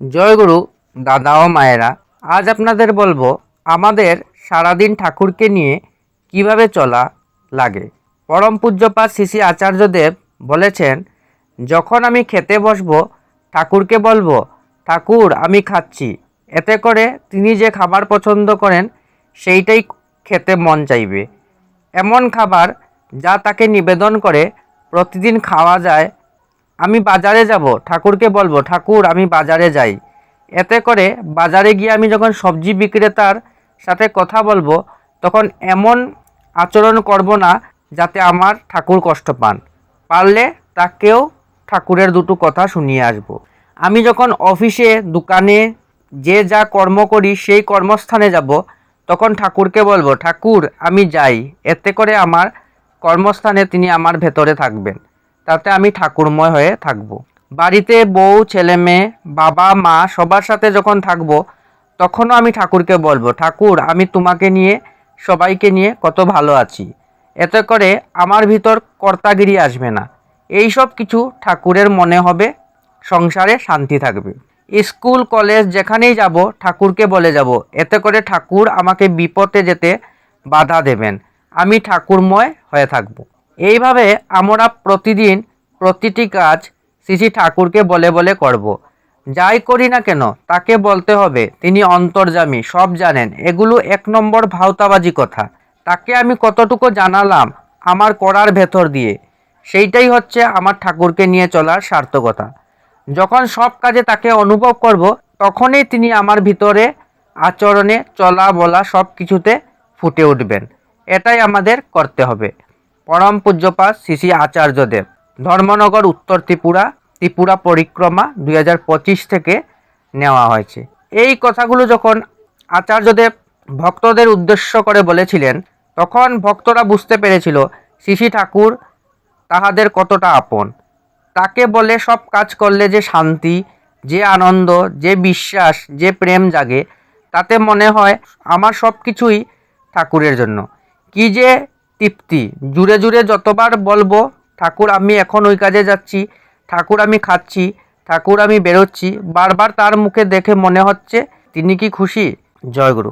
জয়গুরু দাদা ও মায়েরা, আজ আপনাদের বলবো আমাদের সারাদিন ঠাকুরকে নিয়ে কিভাবে চলা লাগে। পরম পূজ্যপাদ শ্রী শ্রী আচার্যদেব বলেছেন, যখন আমি খেতে বসবো ঠাকুরকে বলবো, ঠাকুর আমি খাচ্ছি। এতে করে তিনি যে খাবার পছন্দ করেন সেইটাই খেতে মন চাইবে। এমন খাবার যা তাকে নিবেদন করে প্রতিদিন খাওয়া যায়। আমি বাজারে যাব, ঠাকুরকে বলবো, ঠাকুর আমি বাজারে যাই। এতে করে বাজারে গিয়ে আমি যখন সবজি বিক্রেতার সাথে কথা বলবো, তখন এমন আচরণ করব না যাতে আমার ঠাকুর কষ্ট পান। পারলে তাকেও ঠাকুরের দুটো কথা শুনিয়ে আসব। আমি যখন অফিসে, দোকানে যে যা কর্ম করি সেই কর্মস্থানে যাব, তখন ঠাকুরকে বলবো, ঠাকুর আমি যাই। এতে করে আমার কর্মস্থানে তিনি আমার ভেতরে থাকবেন, তাতে আমি ঠাকুরময় হয়ে থাকব। বাড়িতে বউ, ছেলে মেয়ে, বাবা মা সবার সাথে যখন থাকব, তখনও আমি ঠাকুরকে বলবো, ঠাকুর আমি তোমাকে নিয়ে, সবাইকে নিয়ে কত ভালো আছি। এতে করে আমার ভিতর কর্তাগিরি আসবে না। এই সব কিছু ঠাকুরের মনে হবে, সংসারে শান্তি থাকবে। স্কুল কলেজ যেখানেই যাব ঠাকুরকে বলে যাব। এতে করে ঠাকুর আমাকে বিপদে যেতে বাধা দেবেন, আমি ঠাকুরময় হয়ে থাকব। এইভাবে আমরা প্রতিদিন প্রতিটি কাজ শ্রী শ্রী ঠাকুরকে বলে বলে করব। যাই করি না কেন তাকে বলতে হবে তিনি অন্তর্যামী, সব জানেন। এগুলো 1 নম্বর ভাওতাবাজি কথা। তাকে আমি কতটুকু জানালাম আমার করার ভেতর দিয়ে, সেইটাই হচ্ছে আমার ঠাকুরকে নিয়ে চলার সার্থকতা। যখন সব কাজে তাকে অনুভব করব, তখনই তিনি আমার ভিতরে আচরণে, চলা বলা সব কিছুতে ফুটে উঠবেন। এটাই আমাদের করতে হবে। পরম পূজ্যপাদ শ্রী শ্রী আচার্যদেব, ধর্মনগর, উত্তর ত্রিপুরা, ত্রিপুরা পরিক্রমা 2025 থেকে নেওয়া হয়েছে। এই কথাগুলো যখন আচার্যদেব ভক্তদের উদ্দেশ্য করে বলেছিলেন, তখন ভক্তরা বুঝতে পেরেছিল শ্রী শ্রী ঠাকুর তাহাদের কতটা আপন। তাকে বলে সব কাজ করলে যে শান্তি, যে আনন্দ, যে বিশ্বাস, যে প্রেম জাগে, তাতে মনে হয় আমার সব কিছুই ঠাকুরের জন্য। কি যে তৃপ্তি! জুড়ে জুড়ে যতবার বলবো, ঠাকুর আমি এখন ওই কাজে যাচ্ছি, ঠাকুর আমি খাচ্ছি, ঠাকুর আমি বেরোচ্ছি, বারবার তার মুখে দেখে মনে হচ্ছে তিনি কি খুশি। জয়গুরু।